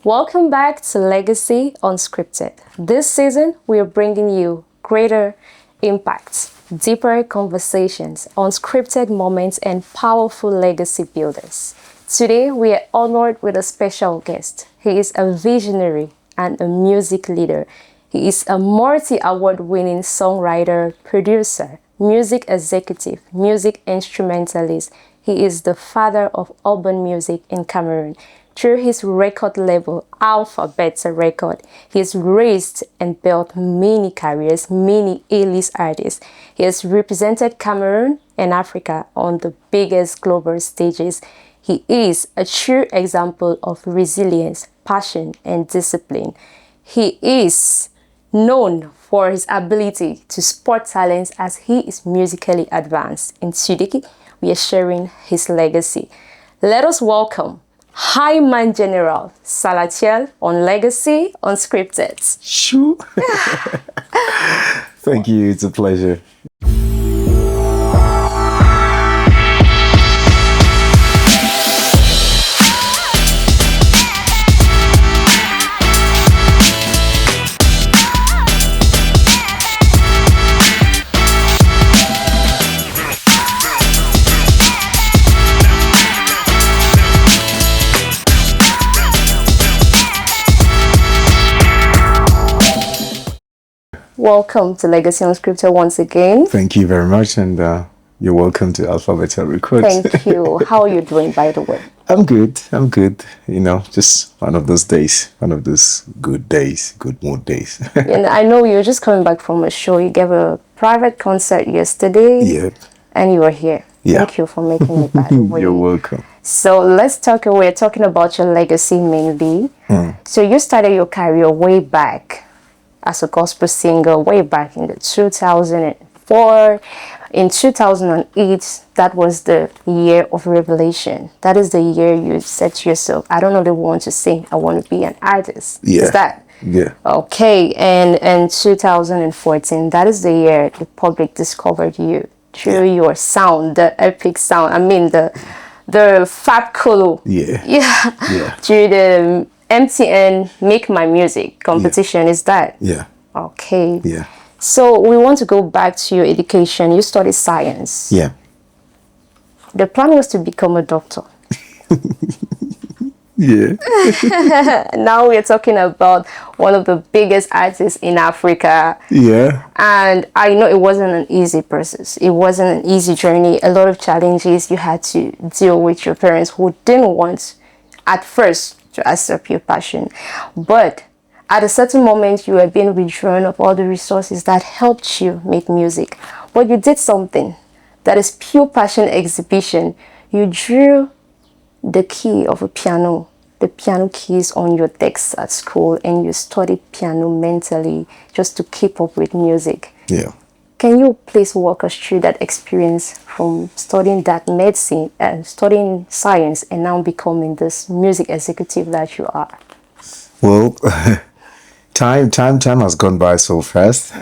Welcome back to Legacy Unscripted. This season, we are bringing you greater impacts, deeper conversations, unscripted moments, and powerful legacy builders. Today, we are honored with a special guest. He is a visionary and a music leader. He is a multi-award-winning songwriter, producer, music executive, music instrumentalist. He is the father of urban music in Cameroon. Through his record label, Alphabet Record, he has raised and built many careers, many A-list artists. He has represented Cameroon and Africa on the biggest global stages. He is a true example of resilience, passion, and discipline. He is known for his ability to spot talents as he is musically advanced. And today, we are sharing his legacy. Let us welcome High Man General Salatiel on Legacy Unscripted. Shoo. Thank you. It's a pleasure. Welcome to Legacy Unscripted once again. Thank you very much, and you're welcome to Alphabet Records. Thank you. How are you doing, by the way? I'm good. You know, just one of those days, one of those good days, good mood days. And I know you're just coming back from a show. You gave a private concert yesterday. Yep. And you were here. Yeah. Thank you for making it, by the way. You're welcome. So let's talk. We're talking about your legacy mainly. So you started your career way back as a gospel singer way back in the 2004. In 2008, that was the year of revelation. That is the year you said to yourself, I don't only want to sing, I want to be an artist. Yeah. Is that? Yeah. Okay. And in 2014, that is the year the public discovered you through your sound, the epic sound. I mean, the Fab Kolo. Yeah. Through the MTN Make My Music competition, is that? Yeah. Okay. Yeah. So we want to go back to your education. You studied science. Yeah. The plan was to become a doctor. Yeah. Now we're talking about one of the biggest artists in Africa. Yeah. And I know it wasn't an easy process. It wasn't an easy journey. A lot of challenges you had to deal with your parents who didn't want at first to accept your passion. But at a certain moment, you were being withdrawn of all the resources that helped you make music. But you did something that is pure passion exhibition. You drew the key of a piano, the piano keys on your decks at school, and you studied piano mentally just to keep up with music. Yeah. Can you please walk us through that experience from studying that medicine and studying science and now becoming this music executive that you are? Well, time has gone by so fast.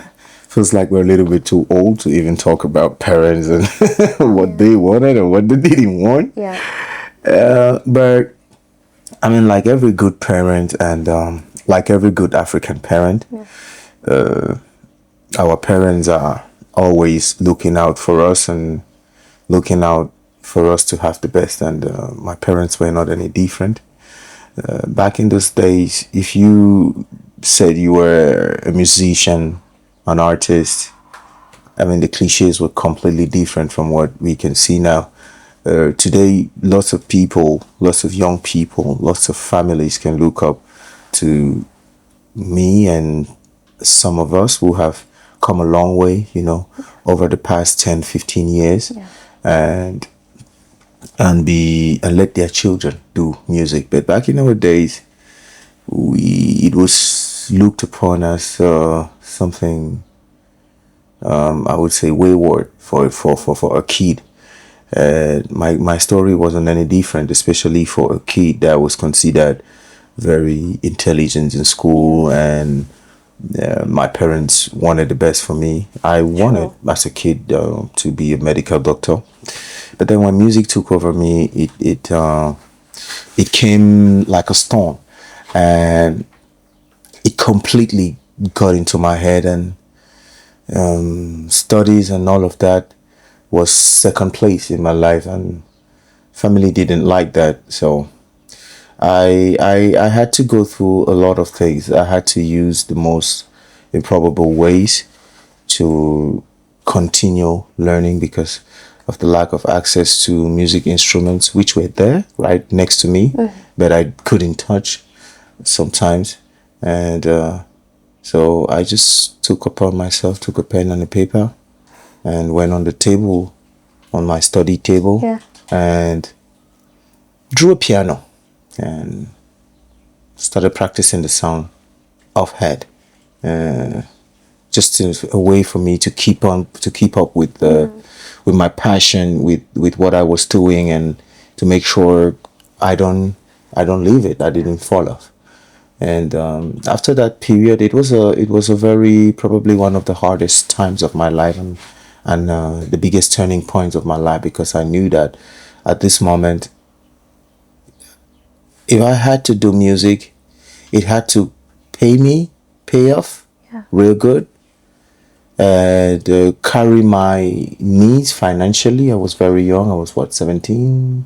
Feels like we're a little bit too old to even talk about parents and what they wanted and what they didn't want. Yeah. But I mean, like every good parent and like every good African parent, our parents are always looking out for us and looking out for us to have the best. And my parents were not any different. Back in those days, if you said you were a musician, an artist, I mean, the cliches were completely different from what we can see now. Today, lots of people, lots of young people, lots of families can look up to me and some of us who have come a long way, you know, over the past 10, 15 years, and let their children do music. But back in our days, it was looked upon as something, I would say, wayward for a kid. My story wasn't any different, especially for a kid that was considered very intelligent in school, and my parents wanted the best for me. I wanted, True. as a kid, to be a medical doctor, but then when music took over me, it came like a storm, and it completely got into my head, and studies and all of that was second place in my life, and family didn't like that. So I had to go through a lot of things. I had to use the most improbable ways to continue learning because of the lack of access to music instruments, which were there right next to me, but I couldn't touch sometimes. And so I just took upon myself, took a pen and a paper, and went on the table, on my study table, Yeah. and drew a piano and started practicing the sound of head. Uh, just a way for me to keep up with my passion, with what I was doing, and to make sure I don't I don't leave it. I didn't fall off. And after that period, it was a very, probably one of the hardest times of my life, and the biggest turning points of my life, because I knew that at this moment, if I had to do music, it had to pay off Yeah. real good, and carry my needs financially. I was very young. I was what, 17,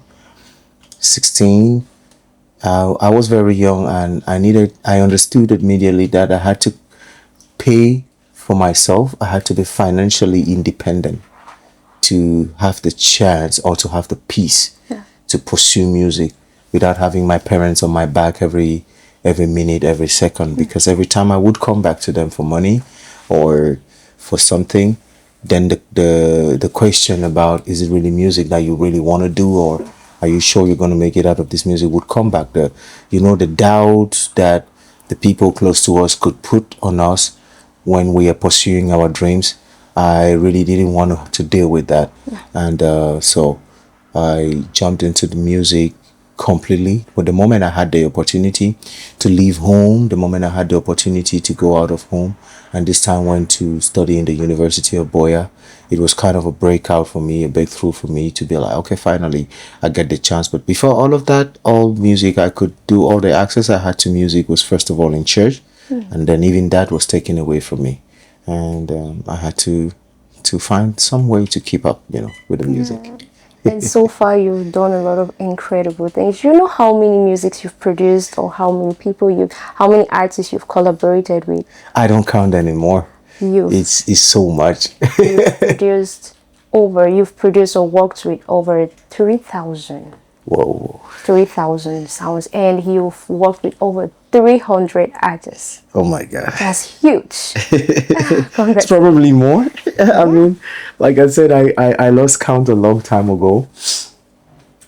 16. I was very young, and I understood immediately that I had to pay for myself. I had to be financially independent to have the chance, or to have the peace Yeah. to pursue music without having my parents on my back every minute, every second. Because every time I would come back to them for money or for something, then the question about, is it really music that you really want to do, or are you sure you're going to make it out of this music, would come back. The doubt that the people close to us could put on us when we are pursuing our dreams, I really didn't want to deal with that. And so I jumped into the music completely. But the moment I had the opportunity to leave home, the moment I had the opportunity to go out of home, and this time went to study in the University of Boya, it was kind of a breakout for me, a breakthrough for me to be like, okay, finally I get the chance. But before all of that, all music I could do, all the access I had to music was first of all in church, and then even that was taken away from me, and I had to find some way to keep up, with the music. And so far, you've done a lot of incredible things. You know how many musics you've produced, or how many artists you've collaborated with? I don't count anymore. You've It's so much. produced you've produced or worked with over 3,000. Whoa. 3,000 sounds, and you've worked with over 300 artists. Oh my God. That's huge. It's probably more. I mean, like I said, I lost count a long time ago.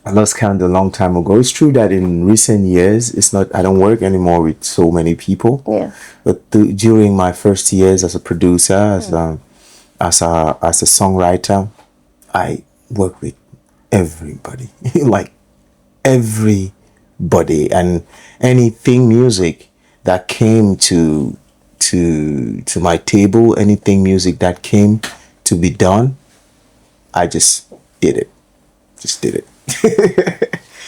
It's true that in recent years, I don't work anymore with so many people. Yeah. But during my first years as a producer, as a songwriter, I worked with everybody, like everybody, and anything music that came to my table, anything music that came to be done, I just did it. Just did it.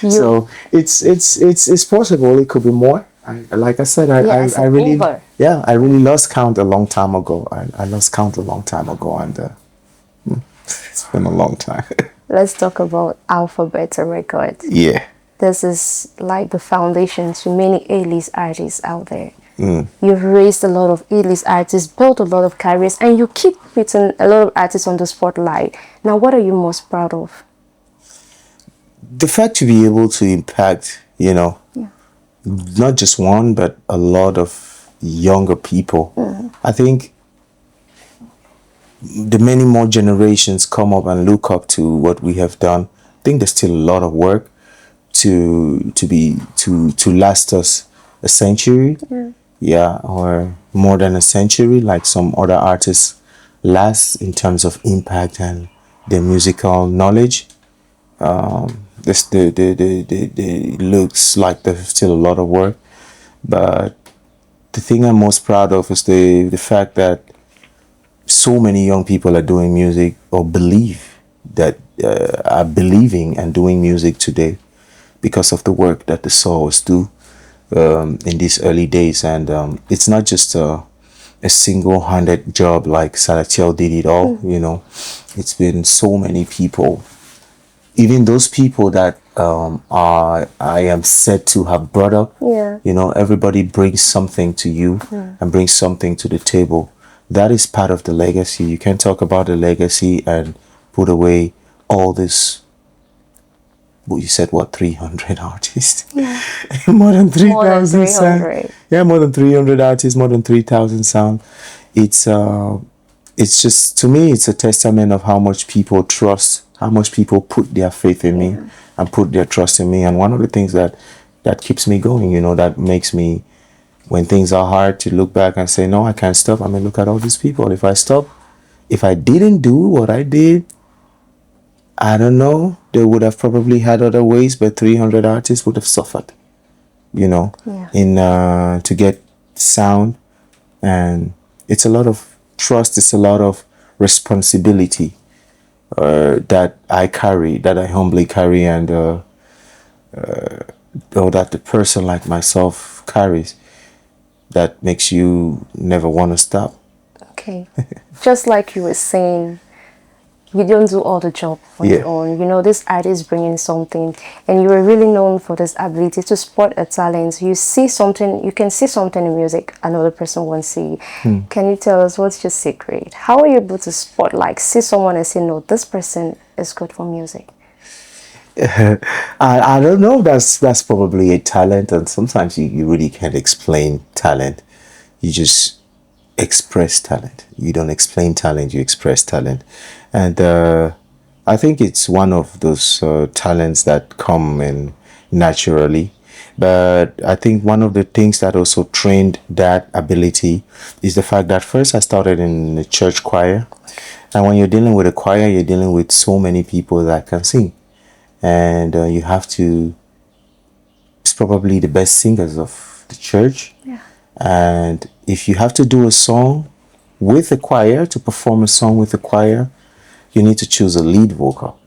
So it's possible. It could be more. Like I said, Yes, I really, over. yeah, I really lost count a long time ago. I lost count a long time ago, and it's been a long time. Let's talk about Alphabet Records. Yeah. This is like the foundation to many A-list artists out there. You've raised a lot of A-list artists, built a lot of careers, and you keep putting a lot of artists on the spotlight. Now, what are you most proud of? The fact to be able to impact, not just one, but a lot of younger people. I think the many more generations come up and look up to what we have done. I think there's still a lot of work to last us a century, yeah, or more than a century, like some other artists last in terms of impact and their musical knowledge. This the looks like there's still a lot of work. But the thing I'm most proud of is the fact that so many young people are doing music, or believe that are believing and doing music today because of the work that the souls do in these early days. And it's not just a single-handed job like Salatiel did it all. You know, it's been so many people, even those people that I am said to have brought up. Yeah. You know, everybody brings something to you and brings something to the table. That is part of the legacy. You can't talk about the legacy and put away all this. Well, you said what, 300 artists? Yeah. More than More than 3,000 sound. 300. Yeah, more than 300 artists, more than 3,000 sound. It's just, to me, it's a testament of how much people trust, how much people put their faith in me and put their trust in me. And one of the things that keeps me going, you know, that makes me, when things are hard, to look back and say, no, I can't stop. I mean, look at all these people. If I stop, if I didn't do what I did, I don't know, they would have probably had other ways, but 300 artists would have suffered, you know, in to get sound. And it's a lot of trust, it's a lot of responsibility that I carry, that I humbly carry, and or that the person like myself carries, that makes you never want to stop. Okay. Just like you were saying, you don't do all the job on your own. You know, this artist bringing something, and you are really known for this ability to spot a talent. You see something, you can see something in music another person won't see. Can you tell us what's your secret? How are you able to spot, like, see someone and say, no, this person is good for music? I don't know. That's probably a talent, and sometimes you really can't explain talent. You just express talent. You don't explain talent, you express talent. And I think it's one of those talents that come in naturally. But I think one of the things that also trained that ability is the fact that first I started in the church choir. And when you're dealing with a choir, you're dealing with so many people that can sing. And you have to, it's probably the best singers of the church. Yeah. And if you have to do a song with a choir, to perform a song with a choir, you need to choose a lead vocal.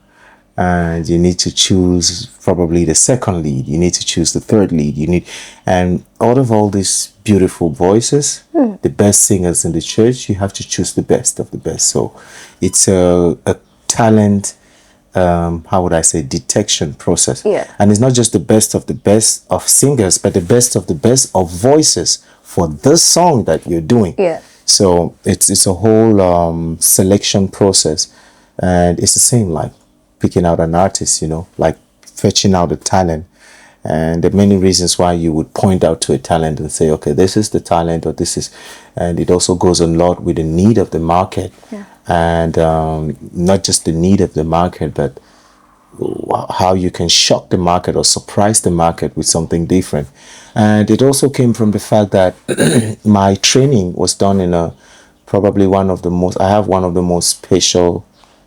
And you need to choose probably the second lead. You need to choose the third lead. And out of all these beautiful voices, the best singers in the church, you have to choose the best of the best. So it's a talent, how would I say, detection process. Yeah. And it's not just the best of singers, but the best of voices for the song that you're doing. Yeah. So it's a whole selection process. And it's the same like picking out an artist, you know, like fetching out a talent. And there are many reasons why you would point out to a talent and say, okay, this is the talent, or this is, and it also goes a lot with the need of the market. Yeah. And not just the need of the market, but how you can shock the market or surprise the market with something different. And it also came from the fact that my training was done in I have one of the most special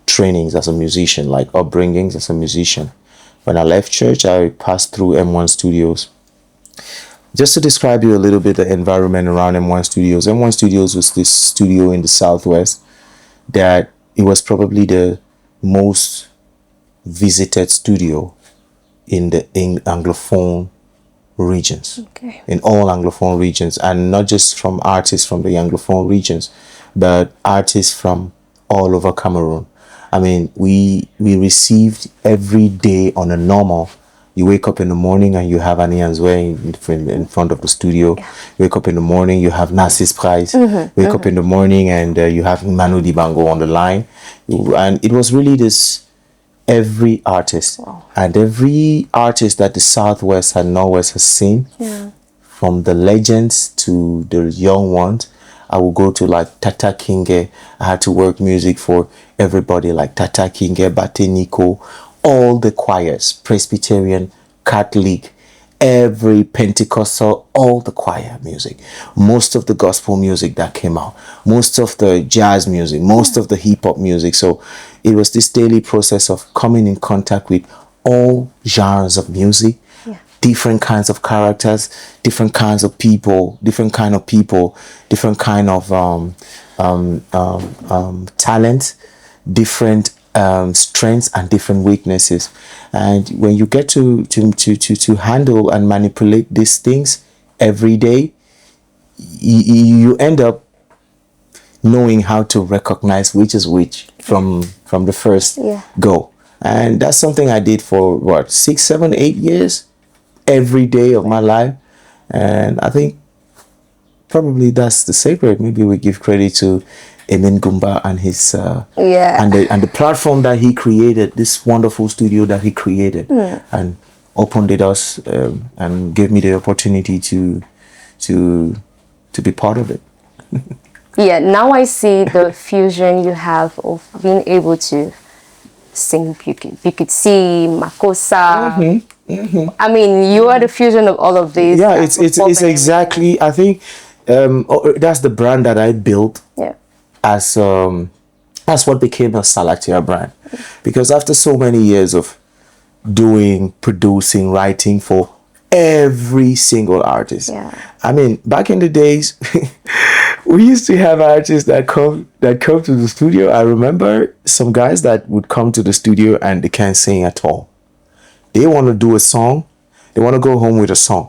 trainings as a musician, like upbringings as a musician. When I left church, I passed through M1 Studios. Just to describe you a little bit, the environment around M1 Studios. M1 Studios was this studio in the Southwest that it was probably the most visited studio in Anglophone regions. Okay. In all Anglophone regions, and not just from artists from the Anglophone regions, but artists from all over Cameroon. I mean, we received every day on a normal. You wake up in the morning and you have Annie Answe in front of the studio. Yeah. Wake up in the morning, you have Narcisse Price. Wake up in the morning and you have Manu Dibango on the line. And it was really this, every artist. Wow. And every artist that the Southwest and Northwest has seen, from the legends to the young ones. I would go to like Tata Kinge. I had to work music for everybody like Tata Kinge, Bate Nico, all the choirs, Presbyterian, Catholic, every Pentecostal, all the choir music, most of the gospel music that came out, most of the jazz music, most of the hip hop music. So it was this daily process of coming in contact with all genres of music, different kinds of characters, different kinds of people, different kind of people, different kind of talent, different strengths and different weaknesses. And when you get to handle and manipulate these things every day, you end up knowing how to recognize which is which from the first go. And that's something I did for what, 6, 7, 8 years, every day of my life. And I think probably that's the secret. Maybe we give credit to Emin Gumba and his and the platform that he created, this wonderful studio that he created, and opened it us and gave me the opportunity to be part of it. Yeah, now I see the fusion you have of being able to sing. You could see Makosa. I mean, you are the fusion of all of these. Yeah, it's exactly. I think that's the brand that I built. Yeah. As what became a Salatiel brand, because after so many years of doing, producing, writing for every single artist. I mean, back in the days, we used to have artists that come to the studio. I remember some guys that would come to the studio and they can't sing at all. They want to do a song. They want to go home with a song.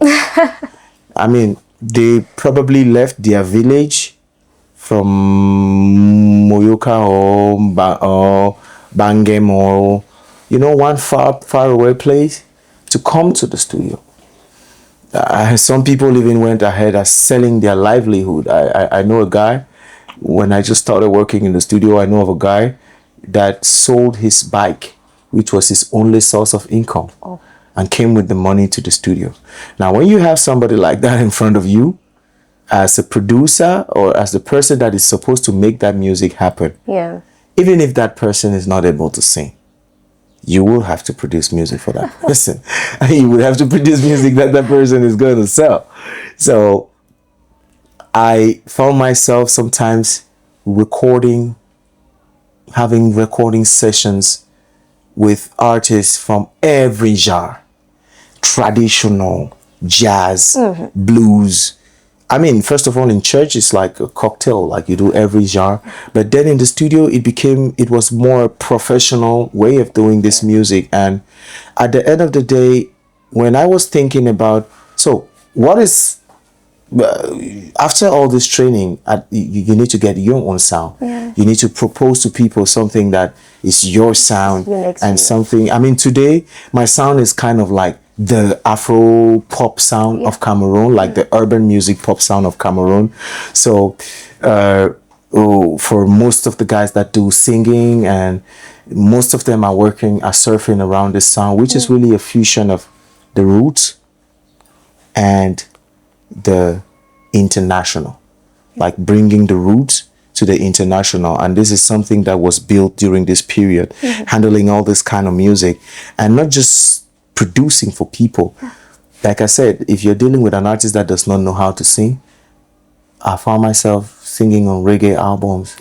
I mean, they probably left their village from Moyoka or Bangem or, one far away place to come to the studio. Some people even went ahead as selling their livelihood. I know a guy, when I just started working in the studio, I know of a guy that sold his bike, which was his only source of income, and came with the money to the studio. Now, when you have somebody like that in front of you, as a producer or as the person that is supposed to make that music happen, even if that person is not able to sing, you will have to produce music for that person. You would have to produce music that that person is going to sell. So I found myself sometimes having recording sessions with artists from every genre: traditional, jazz, blues. I mean, first of all, in church, it's like a cocktail, like you do every genre. But then in the studio, it was more a professional way of doing this music. And at the end of the day, when I was thinking about, so what is, after all this training, you need to get your own sound. You need to propose to people something that is your sound and something. I mean, today, my sound is kind of like the Afro pop sound of Cameroon, like the urban music pop sound of Cameroon. So for most of the guys that do singing, and most of them are surfing around this sound, which is really a fusion of the roots and the international, like bringing the roots to the international. And this is something that was built during this period, handling all this kind of music and not just producing for people. Like I said, if you're dealing with an artist that does not know how to sing, I found myself singing on reggae albums,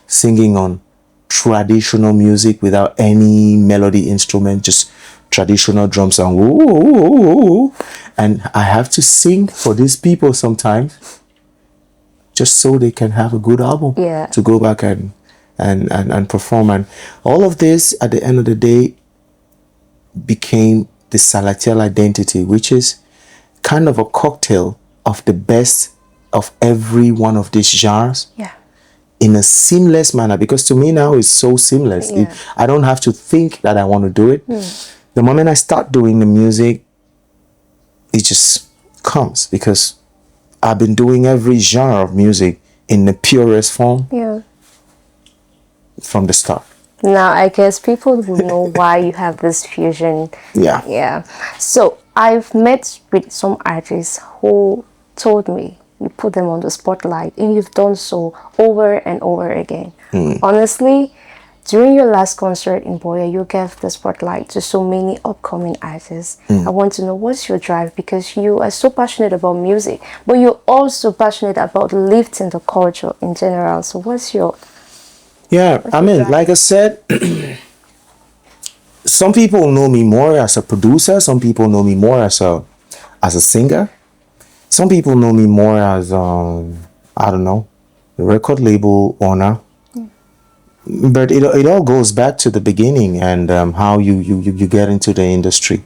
singing on traditional music without any melody instrument, just traditional drums and woo, woo, woo, woo. And I have to sing for these people sometimes just so they can have a good album to go back and perform. And all of this at the end of the day became the Salatiel identity, which is kind of a cocktail of the best of every one of these genres in a seamless manner. Because to me now it's so seamless. I don't have to think that I want to do it. The moment I start doing the music, it just comes, because I've been doing every genre of music in the purest form from the start. Now, I guess people will know why you have this fusion. So, I've met with some artists who told me you put them on the spotlight, and you've done so over and over again. Honestly, during your last concert in Boya, you gave the spotlight to so many upcoming artists. I want to know, what's your drive? Because you are so passionate about music, but you're also passionate about lifting the culture in general. So what's your... I mean, like I said, some people know me more as a producer. Some people know me more as a as a singer. Some people know me more as, I don't know, the record label owner. But it all goes back to the beginning and how you get into the industry.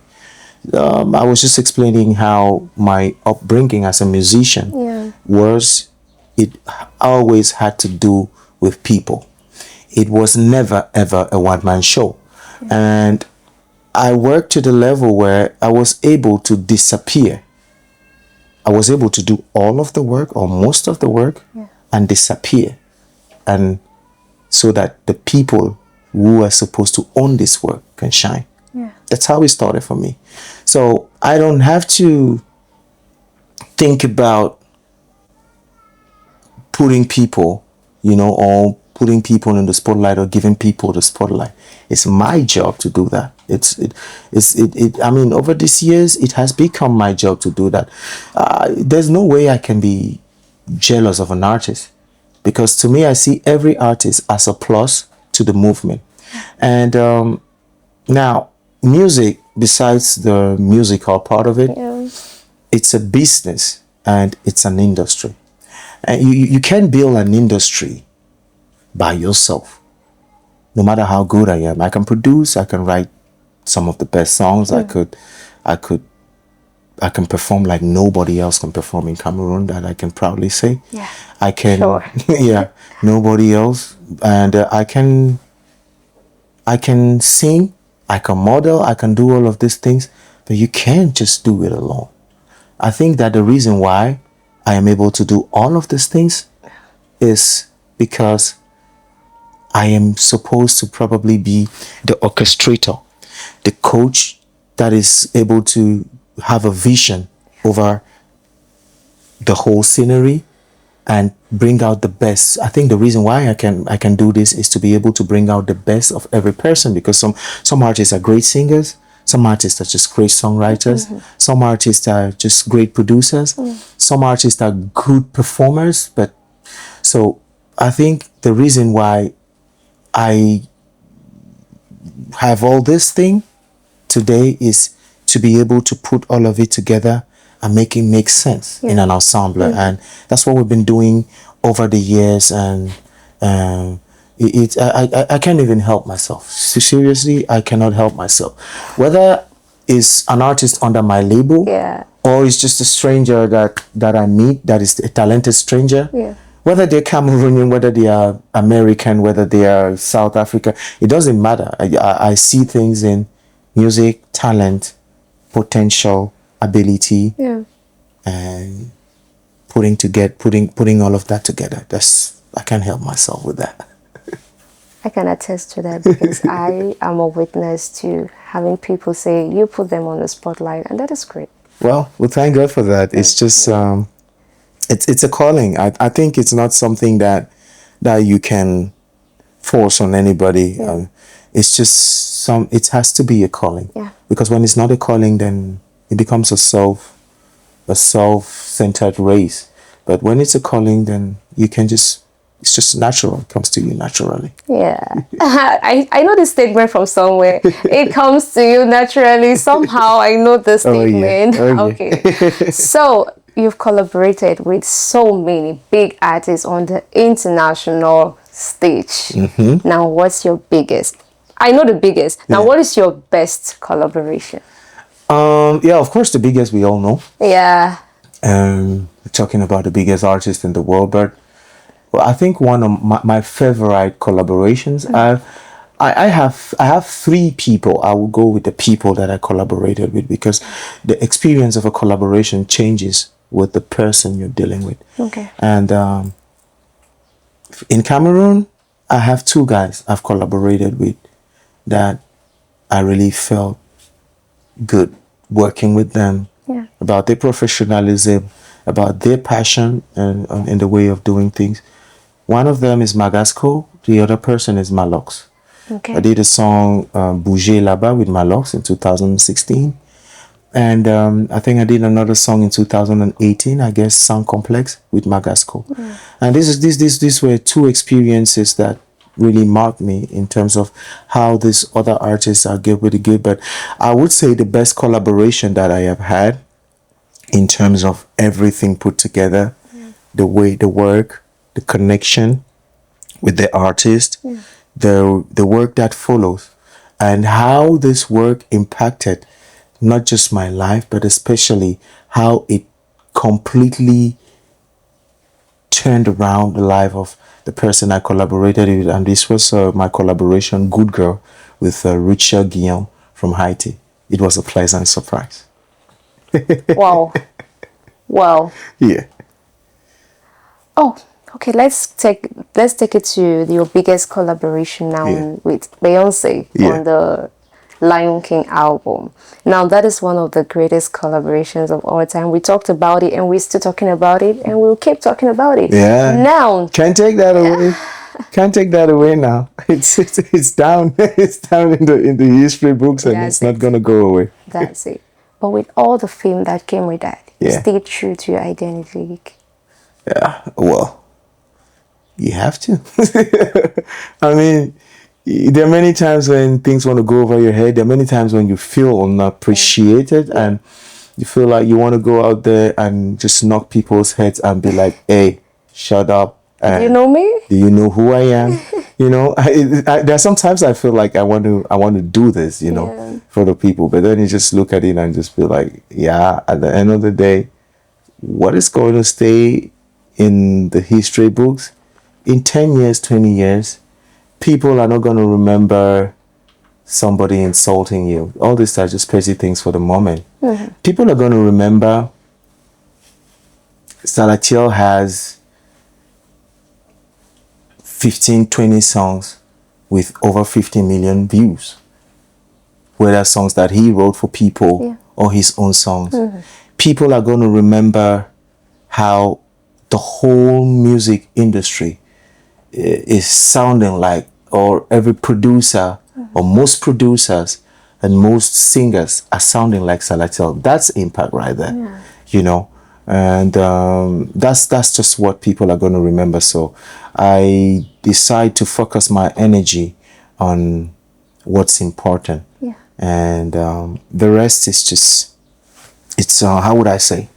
I was just explaining how my upbringing as a musician Yeah. was, it always had to do with people. It was never ever a one-man show. And I worked to the level where I was able to disappear. I was able to do all of the work or most of the work and disappear. And so that the people who are supposed to own this work can shine. Yeah. That's how it started for me. So I don't have to think about putting people, or putting people in the spotlight or giving people the spotlight. It's my job to do that. I mean, over these years, it has become my job to do that. There's no way I can be jealous of an artist, because to me, I see every artist as a plus to the movement. And now, music, besides the musical part of it, Yeah. it's a business and it's an industry. And you can't build an industry by yourself, no matter how good I am. I can produce, I can write some of the best songs. I can perform like nobody else can perform in Cameroon, that I can proudly say. Yeah. I can, Sure. yeah, nobody else. And I can sing, I can model, I can do all of these things, but you can't just do it alone. I think that the reason why I am able to do all of these things is because I am supposed to probably be the orchestrator, the coach that is able to have a vision over the whole scenery and bring out the best. I think the reason why I can do this is to be able to bring out the best of every person, because some artists are great singers, some artists are just great songwriters, some artists are just great producers, some artists are good performers. But so I think the reason why I have all this thing today is to be able to put all of it together and make it make sense in an ensemble. And that's what we've been doing over the years. And I can't even help myself. Seriously, I cannot help myself. Whether it's an artist under my label, Yeah. or it's just a stranger that I meet, that is a talented stranger. Yeah. Whether they're Cameroonian, whether they are American, whether they are South Africa, it doesn't matter. I see things in music, talent, potential, ability, Yeah. and putting all of that together. I can't help myself with that. I can attest to that, because I am a witness to having people say you put them on the spotlight, and that is great. Well, we thank God for that. It's just it's a calling. I think it's not something that you can force on anybody. It's just it has to be a calling. Yeah. Because when it's not a calling, then it becomes a self-centered race. But when it's a calling, then it's just natural. It comes to you naturally. Yeah. I know this statement from somewhere. It comes to you naturally. Somehow I know the statement. Oh, yeah. Okay. So you've collaborated with so many big artists on the international stage. Now, what's your biggest? I know the biggest. Now, what is your best collaboration? Yeah, of course, the biggest we all know. Yeah. We're talking about the biggest artist in the world, but I think one of my favorite collaborations. I have three people. I will go with the people that I collaborated with, because the experience of a collaboration changes with the person you're dealing with. Okay. And in Cameroon, I have two guys I've collaborated with that I really felt good working with them. Yeah. About their professionalism, about their passion, and in the way of doing things. One of them is Magasco, the other person is Malox. Okay. I did a song, Bouger Là-bas, with Malox in 2016. And I think I did another song in 2018, I guess, Sound Complex, with Magasco. And these were two experiences that really marked me in terms of how these other artists are good with the good. But I would say the best collaboration that I have had in terms of everything put together, the way the work, the connection with the artist, the work that follows, and how this work impacted not just my life, but especially how it completely turned around the life of the person I collaborated with. And this was my collaboration, Good Girl, with Richard Guillaume from Haiti. It was a pleasant surprise. Wow. Wow. Yeah. Oh, okay. Let's take it to your biggest collaboration now Yeah. with Beyonce Yeah. on the Lion King album. Now that is one of the greatest collaborations of all time. We talked about it and we're still talking about it and we'll keep talking about it. Yeah. Now, Can't take that away. Can't take that away now. It's down. It's down in the history books, and That's it's not it. gonna go away. That's it. But with all the fame that came with that, you Yeah. stayed true to your identity. Yeah. Well, you have to. I mean, there are many times when things want to go over your head. There are many times when you feel unappreciated and you feel like you want to go out there and just knock people's heads and be like, "Hey, shut up." Do you know me? Do you know who I am? You know, there are sometimes I feel like I want to do this, you know, Yeah. for the people. But then you just look at it and just feel like, yeah, at the end of the day, what is going to stay in the history books in 10 years, 20 years, people are not going to remember somebody insulting you. All these are just petty things for the moment. People are going to remember Salatiel has 15, 20 songs with over 50 million views. Whether songs that he wrote for people or his own songs. People are going to remember how the whole music industry is sounding like, or every producer, or most producers and most singers are sounding like Salatiel. That's impact right there, you know. And that's just what people are going to remember. So I decide to focus my energy on what's important. Yeah. And the rest is just, it's, how would I say,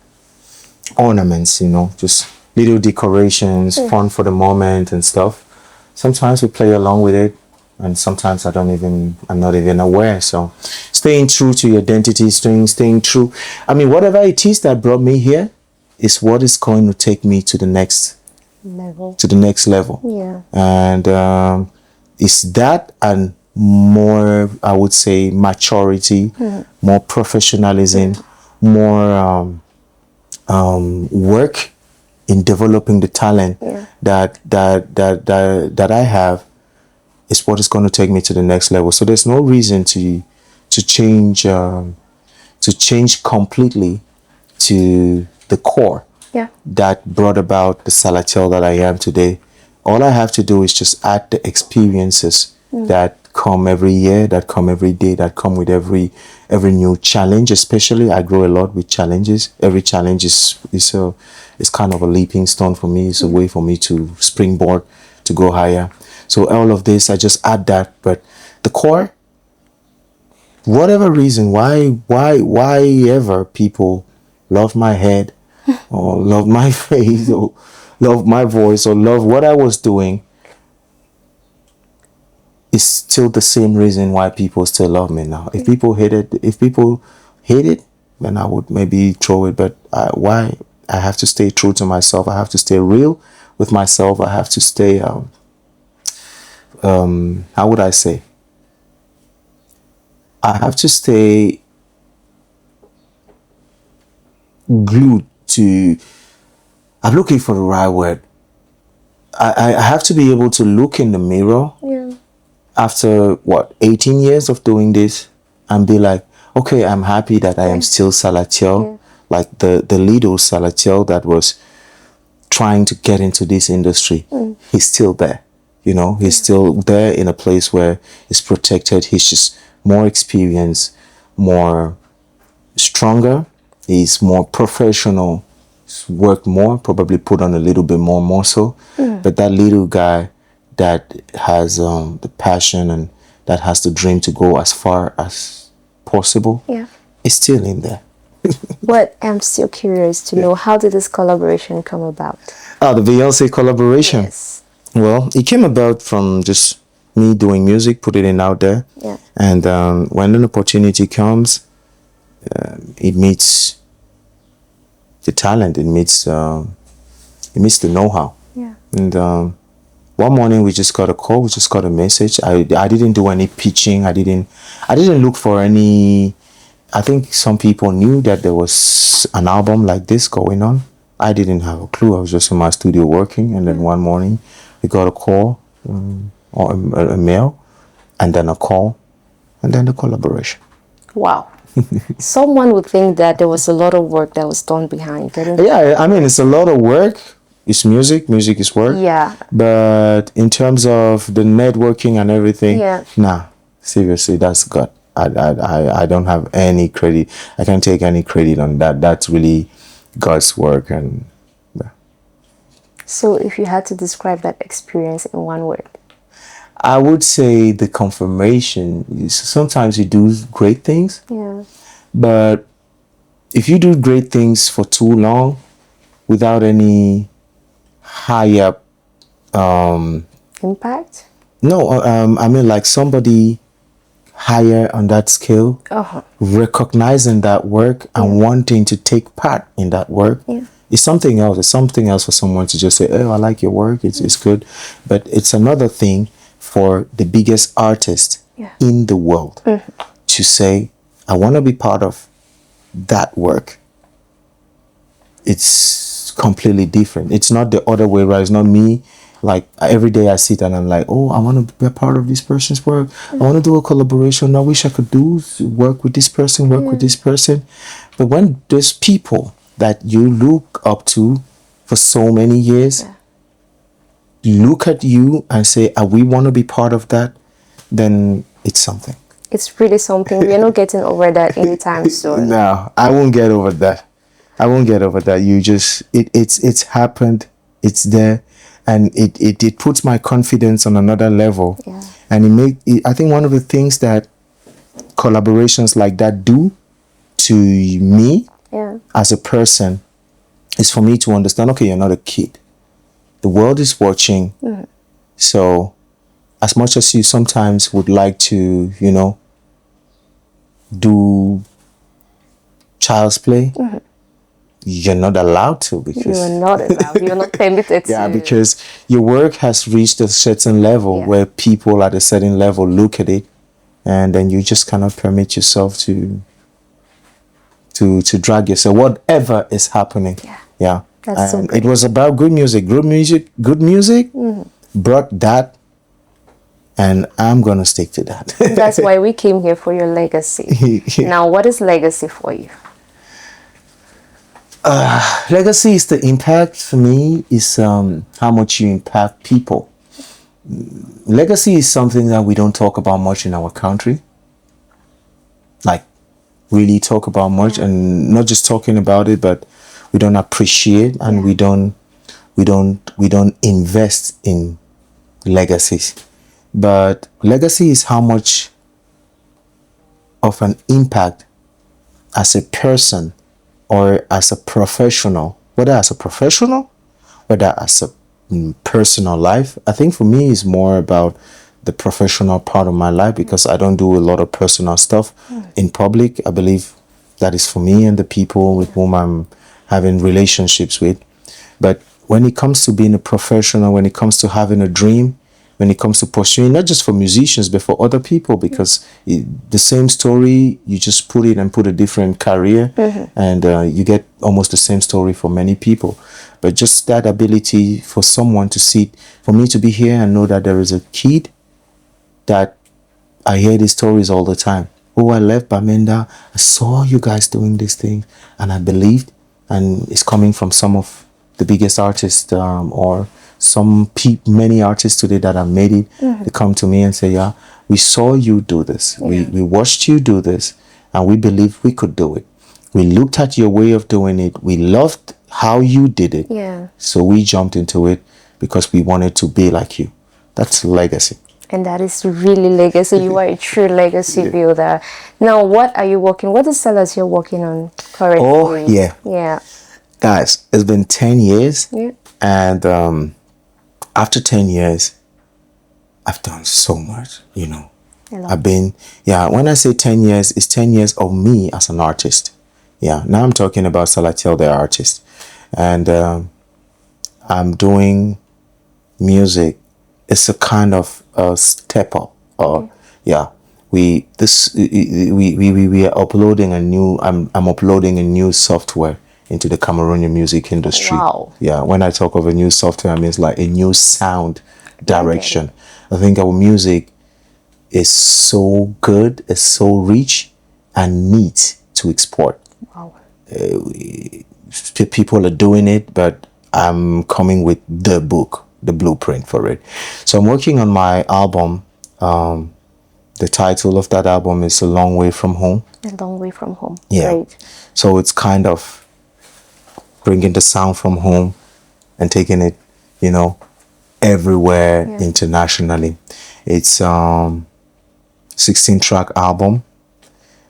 ornaments, you know, just little decorations, fun for the moment and stuff. Sometimes we play along with it, and sometimes I'm not even aware. So staying true to your identity, staying true. I mean, whatever it is that brought me here is what is going to take me to the next level. Yeah. And it's that and more, I would say, maturity, more professionalism, more work in developing the talent that I have is what is going to take me to the next level. So there's no reason to change completely to the core that brought about the Salatiel that I am today. All I have to do is just add the experiences that come every year, that come every day, that come with every new challenge. Especially, I grow a lot with challenges. Every challenge is kind of a leaping stone for me. It's a way for me to springboard to go higher. So all of this, I just add that. But the core, whatever reason, why ever people love my head or love my face or love my voice or love what I was doing, is still the same reason why people still love me now. If people hate it, then I would maybe throw it. But why? I have to stay true to myself. I have to stay real with myself. I have to stay, how would I say? I have to stay glued to, I'm looking for the right word. I have to be able to look in the mirror after 18 years of doing this and be like, okay, I'm happy that I am still Salatiel, like the little Salatiel that was trying to get into this industry. He's still there, you know, he's still there in a place where he's protected. He's just more experienced, more stronger. He's more professional. He's worked more, probably put on a little bit more muscle. But that little guy that has the passion and that has the dream to go as far as possible is still in there. But I'm still curious to know, how did this collaboration come about? Oh, the Beyonce collaboration. Yes. Well, it came about from just me doing music, putting it out there. Yeah. And when an opportunity comes, it meets the talent, it meets the know-how. Yeah. And one morning we just got a call, we just got a message. I didn't do any pitching. I didn't look for any. I think some people knew that there was an album like this going on. I didn't have a clue. I was just in my studio working, and then one morning we got a call, or a mail, and then a call, and then the collaboration. Wow. Someone would think that there was a lot of work that was done behind getting. Yeah, I mean, it's a lot of work. It's music. Music is work. Yeah. But in terms of the networking and everything, Yeah. nah, seriously, that's God. I don't have any credit. I can't take any credit on that. That's really God's work. And yeah. So if you had to describe that experience in one word. I would say the confirmation is sometimes you do great things, Yeah. but if you do great things for too long without any higher Impact? no, I mean, like somebody higher on that scale, recognizing that work and wanting to take part in that work. Yeah. It's something else. It's something else for someone to just say, "Oh, I like your work. It's good," but it's another thing for the biggest artist in the world to say, "I want to be part of that work." It's completely different. It's not the other way around. It's not me. Like every day I sit and I'm like, oh, I want to be a part of this person's work. I want to do a collaboration. I wish I could work with this person, work with this person. But when there's people that you look up to for so many years, look at you and say, we want to be part of that, then it's something. It's really something. We're not getting over that anytime soon. No, I won't get over that. I won't get over that. You just, it's happened. It's there. And it puts my confidence on another level. Yeah. And I think one of the things that collaborations like that do to me as a person is for me to understand, okay, you're not a kid. The world is watching. So as much as you sometimes would like to, do child's play, you're not allowed to, because you're not allowed. You're not permitted to. Yeah, because your work has reached a certain level where people at a certain level look at it, and then you just cannot permit yourself to drag yourself, whatever is happening. Yeah. That's so it was about good music. Good music brought that, and I'm gonna stick to that. That's why we came here, for your legacy. Now, what is legacy for you? Legacy is the impact. For me, is how much you impact people. Legacy is something that we don't talk about much in our country. Like, really talk about much, and not just talking about it, but we don't appreciate, and we don't invest in legacies. But legacy is how much of an impact as a person or as a professional, whether as a professional, whether as a personal life. I think for me it's more about the professional part of my life, because I don't do a lot of personal stuff in public. I believe that is for me and the people with whom I'm having relationships with. But when it comes to being a professional, when it comes to having a dream, when it comes to pursuing, not just for musicians, but for other people, because the same story, you just put a different career, and you get almost the same story for many people. But just that ability for someone to see, for me to be here and know that there is a kid that I hear these stories all the time. Oh, I left Bamenda, I saw you guys doing this thing, and I believed, and it's coming from some of the biggest artists, or many artists today that have made it. They come to me and say, yeah, we saw you do this. We watched you do this, and we believed we could do it. We looked at your way of doing it. We loved how you did it. Yeah. So we jumped into it because we wanted to be like you. That's legacy. And that is really legacy. You are a true legacy builder. Now, what is Salatiel working on Oh, currently. yeah. Yeah. Guys, it's been 10 years. Yeah. And after 10 years, I've done so much, you know. A lot. I've been, yeah, when I say 10 years, it's 10 years of me as an artist. Yeah, now I'm talking about Salatiel, the artist. And I'm doing music. It's a kind of a step up. Okay. Yeah, we are uploading a new, I'm uploading a new software into the Cameroonian music industry. Wow. Yeah, when I talk of a new software, I mean it's like a new sound direction. it. I think our music is so good, it's so rich and neat to export. Wow. People are doing it, but I'm coming with the book, the blueprint for it. So I'm working on my album. The title of that album is A Long Way From Home. A long way from home. Yeah. Great. So it's kind of bringing the sound from home and taking it, you know, everywhere internationally. It's 16-track album,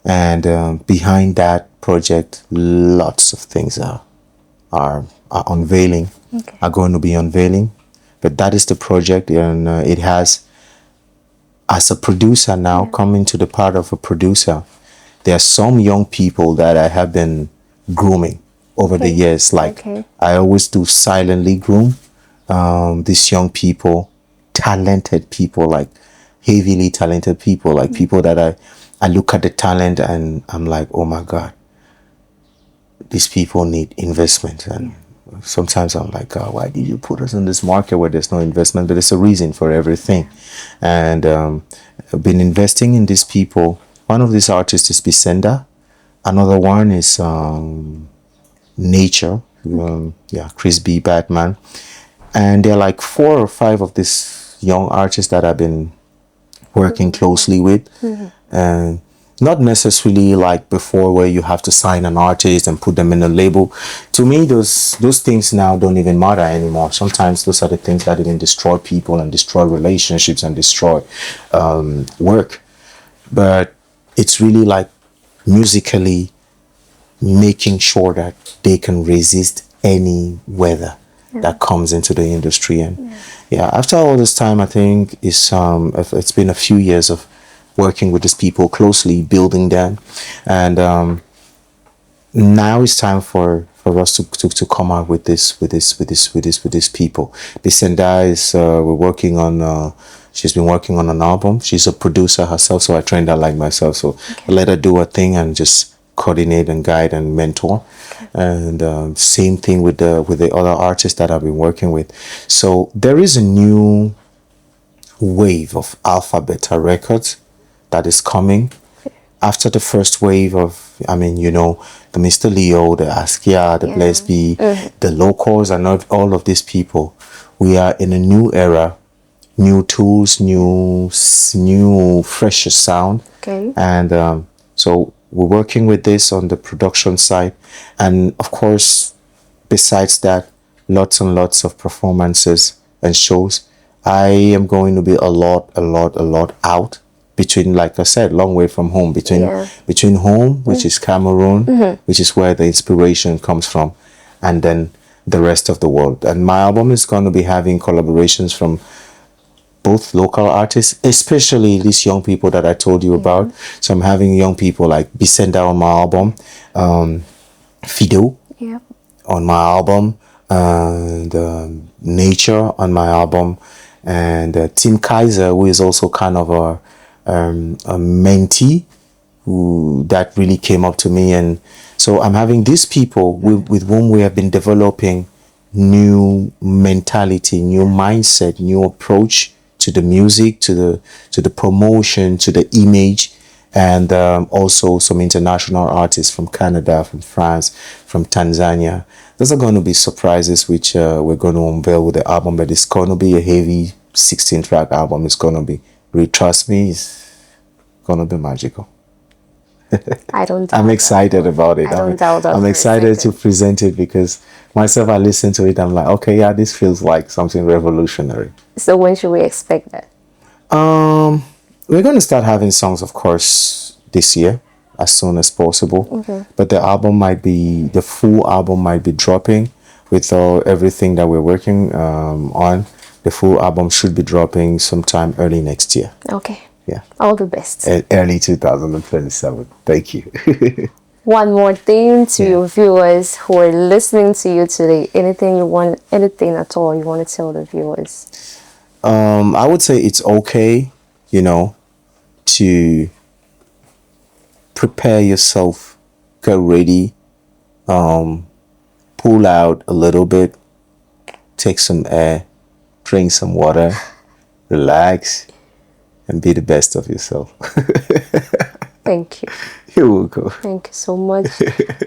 and behind that project, lots of things are unveiling, Okay. are going to be unveiling. But that is the project, and it has, as a producer now, coming to the part of a producer, there are some young people that I have been grooming over the years. Like I always do silently groom these young people, talented people, like heavily talented people, like people that I look at the talent and I'm like, oh my God, these people need investment. And sometimes I'm like, God, why did you put us in this market where there's no investment? But there's a reason for everything. And I've been investing in these people. One of these artists is Bisenda. Another one is Nature. Chris B. Batman. And there are like 4 or 5 of these young artists that I've been working closely with. And not necessarily like before where you have to sign an artist and put them in a label. To me, those things now don't even matter anymore. Sometimes those are the things that even destroy people and destroy relationships and destroy work. But it's really like musically making sure that they can resist any weather that comes into the industry. And after all this time, I think it's been a few years of working with these people closely, building them, and now it's time for us to come out with these people. Bisenda is we're working on. She's been working on an album. She's a producer herself, so I trained her like myself. So I let her do her thing and just coordinate and guide and mentor. And same thing with the other artists that I've been working with. So there is a new wave of Alpha Beta Records that is coming after the first wave of, I mean, you know, the Mr. Leo, the Askia, the Bless B, the locals, and not all of these people. We are in a new era, new tools, new fresher sound. Okay. And so we're working with this on the production side. And of course, besides that, lots and lots of performances and shows. I am going to be a lot out between, like I said, long way from home, between home, which is Cameroon, which is where the inspiration comes from, and then the rest of the world. And my album is going to be having collaborations from both local artists, especially these young people that I told you about. So I'm having young people like Bisenda on my album, Fido on my album, and Nature on my album, and Tim Kaiser, who is also kind of a mentee who that really came up to me. And so I'm having these people with whom we have been developing new mentality, new mindset, new approach to the music, to the promotion, to the image, and also some international artists from Canada, from France, from Tanzania. Those are going to be surprises which we're going to unveil with the album, but it's going to be a heavy 16-track album. It's going to be, really, trust me, it's going to be magical. I don't doubt I'm excited about it. I don't doubt that I'm for a excited to second. present it because myself, I listen to it. I'm like, okay, yeah, this feels like something revolutionary. So when should we expect that? We're going to start having songs, of course, this year. as soon as possible. But the full album might be dropping with everything that we're working on. The full album should be dropping sometime early next year. Okay. Yeah. All the best. Early 2027. Thank you. One more thing to your viewers who are listening to you today. Anything at all you want to tell the viewers? I would say it's okay, to prepare yourself, get ready, pull out a little bit, take some air, drink some water, relax, and be the best of yourself. Thank you. You're welcome. Thank you so much.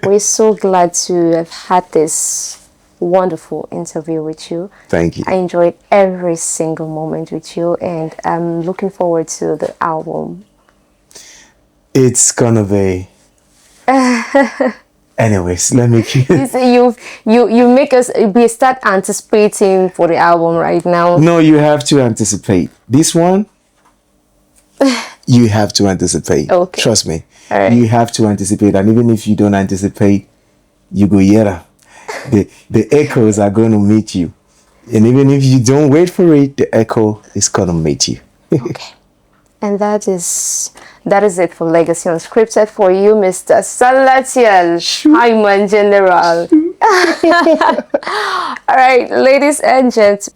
We're so glad to have had this wonderful interview with you. Thank you. I enjoyed every single moment with you, and I'm looking forward to the album. It's gonna be. Anyways, let me keep. You make us we start anticipating for the album right now. No, you have to anticipate. This one, you have to anticipate. Okay. Trust me. All right. You have to anticipate, and even if you don't anticipate, you go hear the echoes are going to meet you, and even if you don't wait for it, the echo is going to meet you. Okay. And that is it for Legacy Unscripted for you, Mr. Salatiel, Hyman General. All right, ladies and gents,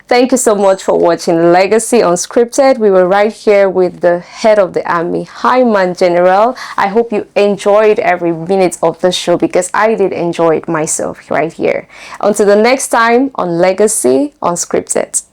thank you so much for watching Legacy Unscripted. We were right here with the head of the army, Hyman General. I hope you enjoyed every minute of the show, because I did enjoy it myself right here. Until the next time on Legacy Unscripted.